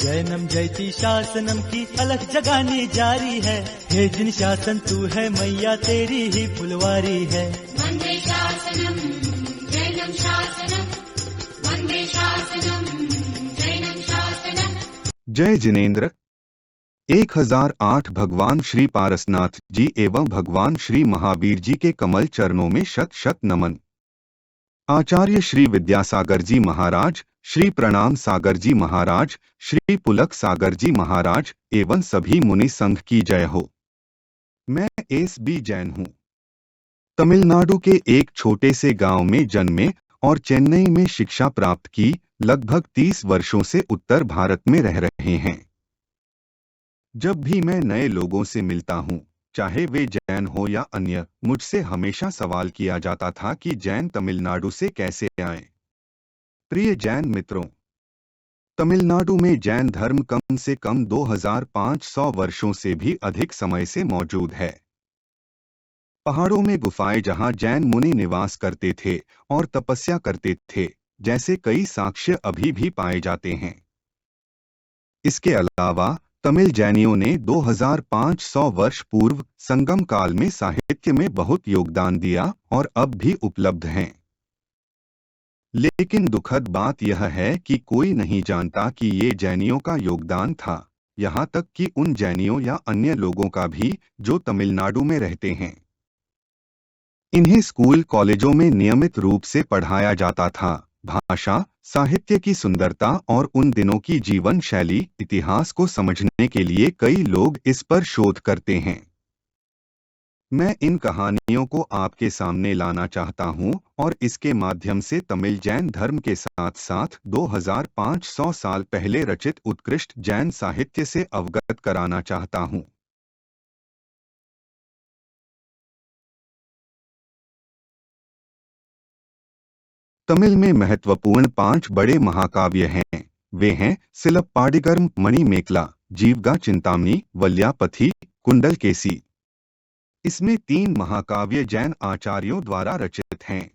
जैनम जयति शासनम की अलख जगानी जारी है। हे जिन शासन तू है मैया तेरी ही फुलवारी है। वंदे शासनम जैनम शासनम, वंदे शासनम जैनम शासनम। जय जिनेन्द्र। 1008 भगवान श्री पारसनाथ जी एवं भगवान श्री महावीर जी के कमल चरणों में शत शत नमन। आचार्य श्री विद्यासागर जी महाराज, श्री प्रणाम सागर जी महाराज, श्री पुलक सागर जी महाराज एवं सभी मुनि संघ की जय हो। मैं एस.बी. जैन हूँ। तमिलनाडु के एक छोटे से गांव में जन्मे और चेन्नई में शिक्षा प्राप्त की, लगभग 30 वर्षों से उत्तर भारत में रह रहे हैं। जब भी मैं नए लोगों से मिलता हूँ, चाहे वे जैन हो या अन्य, मुझसे हमेशा सवाल किया जाता था कि जैन तमिलनाडु से कैसे आए। प्रिय जैन मित्रों, तमिलनाडु में जैन धर्म कम से कम 2500 वर्षों से भी अधिक समय से मौजूद है। पहाड़ों में गुफाएं जहां जैन मुनि निवास करते थे और तपस्या करते थे, जैसे कई साक्ष्य अभी भी पाए जाते हैं। इसके अलावा तमिल जैनियों ने 2500 वर्ष पूर्व संगम काल में साहित्य में बहुत योगदान दिया और अब भी उपलब्ध हैं। लेकिन दुखद बात यह है कि कोई नहीं जानता कि ये जैनियों का योगदान था, यहाँ तक कि उन जैनियों या अन्य लोगों का भी जो तमिलनाडु में रहते हैं। इन्हें स्कूल कॉलेजों में नियमित रूप से पढ़ाया जाता था। भाषा, साहित्य की सुंदरता और उन दिनों की जीवन शैली, इतिहास को समझने के लिए कई लोग इस पर शोध करते हैं। मैं इन कहानियों को आपके सामने लाना चाहता हूं और इसके माध्यम से तमिल जैन धर्म के साथ साथ 2500 साल पहले रचित उत्कृष्ट जैन साहित्य से अवगत कराना चाहता हूं। तमिल में महत्वपूर्ण 5 बड़े महाकाव्य हैं। वे हैं सिलप्पाडिगर्म, मणिमेखला, जीवगा चिंतामणि, वल्यापथी, कुंडलकेसी। इसमें 3 महाकाव्य जैन आचार्यों द्वारा रचित हैं।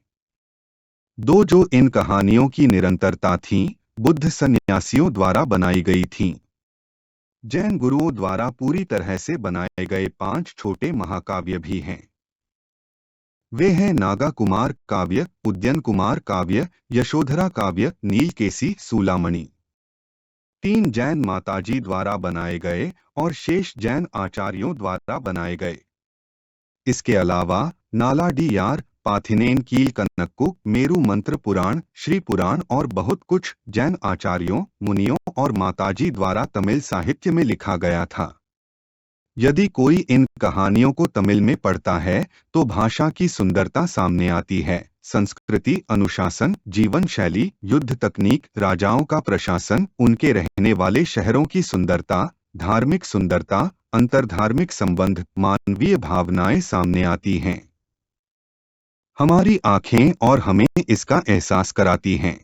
2 जो इन कहानियों की निरंतरता थीं, बुद्ध सन्यासियों द्वारा बनाई गई थीं। जैन गुरुओं द्वारा पूरी तरह से बनाए गए 5 छोटे महाकाव्य भी हैं। वे हैं नागा कुमार काव्य, उद्यन कुमार काव्य, यशोधरा काव्य, नीलकेसी, सूलामणि। 3 जैन माताजी द्वारा बनाए गए और शेष जैन आचार्यों द्वारा बनाए गए। इसके अलावा नालाडीयार, पाथिनेन कील कनक्कु, मेरु मंत्र पुराण, श्री पुराण और बहुत कुछ जैन आचार्यों, मुनियों और माताजी द्वारा तमिल साहित्य में लिखा गया था। यदि कोई इन कहानियों को तमिल में पढ़ता है तो भाषा की सुंदरता सामने आती है। संस्कृति, अनुशासन, जीवन शैली, युद्ध तकनीक, राजाओं का प्रशासन, उनके रहने वाले शहरों की सुंदरता, धार्मिक सुंदरता, अंतर्धार्मिक संबंध, मानवीय भावनाएं सामने आती हैं। हमारी आंखें और हमें इसका एहसास कराती हैं।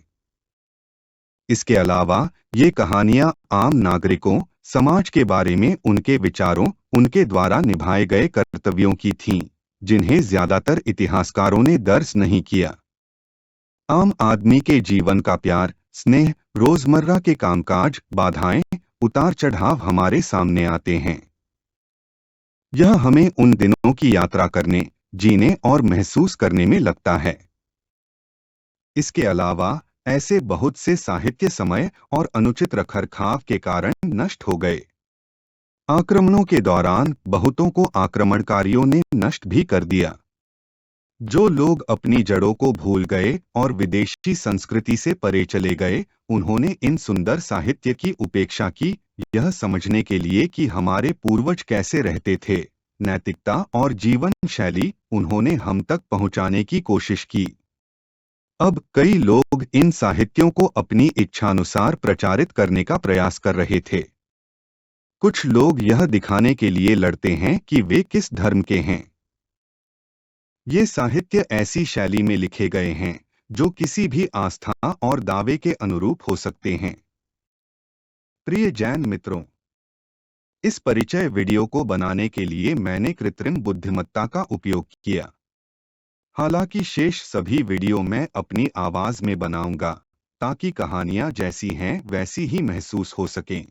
इसके अलावा ये कहानियां आम नागरिकों, समाज के बारे में उनके विचारों, उनके द्वारा निभाए गए कर्तव्यों की थीं, जिन्हें ज्यादातर इतिहासकारों ने दर्ज नहीं किया। आम आदमी के जीवन का प्यार, स्नेह, रोजमर्रा के कामकाज, बाधाएं, उतार चढ़ाव हमारे सामने आते हैं। यह हमें उन दिनों की यात्रा करने, जीने और महसूस करने में लगता है। इसके अलावा ऐसे बहुत से साहित्य समय और अनुचित रखरखाव के कारण नष्ट हो गए। आक्रमणों के दौरान बहुतों को आक्रमणकारियों ने नष्ट भी कर दिया। जो लोग अपनी जड़ों को भूल गए और विदेशी संस्कृति से परे चले गए, उन्होंने इन सुंदर साहित्य की उपेक्षा की, यह समझने के लिए कि हमारे पूर्वज कैसे रहते थे। नैतिकता और जीवन शैली उन्होंने हम तक पहुंचाने की कोशिश की। अब कई लोग इन साहित्यों को अपनी इच्छानुसार प्रचारित करने का प्रयास कर रहे थे। कुछ लोग यह दिखाने के लिए लड़ते हैं कि वे किस धर्म के हैं। ये साहित्य ऐसी शैली में लिखे गए हैं जो किसी भी आस्था और दावे के अनुरूप हो सकते हैं। प्रिय जैन मित्रों, इस परिचय वीडियो को बनाने के लिए मैंने कृत्रिम बुद्धिमत्ता का उपयोग किया। हालांकि शेष सभी वीडियो मैं अपनी आवाज में बनाऊंगा ताकि कहानियां जैसी हैं वैसी ही महसूस हो सकें।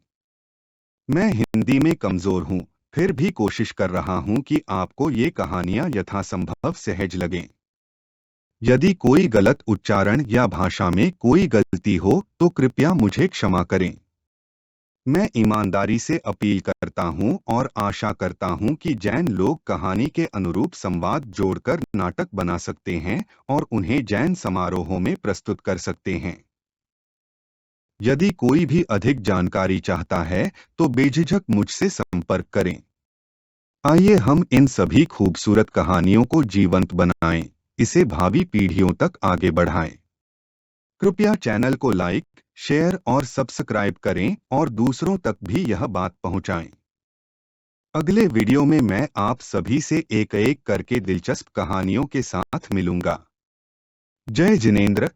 मैं हिंदी में कमजोर हूँ, फिर भी कोशिश कर रहा हूँ कि आपको ये कहानियाँ यथासंभव सहज लगें। यदि कोई गलत उच्चारण या भाषा में कोई गलती हो तो कृपया मुझे क्षमा करें। मैं ईमानदारी से अपील करता हूँ और आशा करता हूँ कि जैन लोग कहानी के अनुरूप संवाद जोड़कर नाटक बना सकते हैं और उन्हें जैन समारोहों में प्रस्तुत कर सकते हैं। यदि कोई भी अधिक जानकारी चाहता है तो बेझिझक मुझसे संपर्क करें। आइए हम इन सभी खूबसूरत कहानियों को जीवंत बनाएं, इसे भावी पीढ़ियों तक आगे बढ़ाएं। कृपया चैनल को लाइक, शेयर और सब्सक्राइब करें और दूसरों तक भी यह बात पहुंचाएं। अगले वीडियो में मैं आप सभी से एक एक करके दिलचस्प कहानियों के साथ मिलूंगा। जय जिनेंद्र,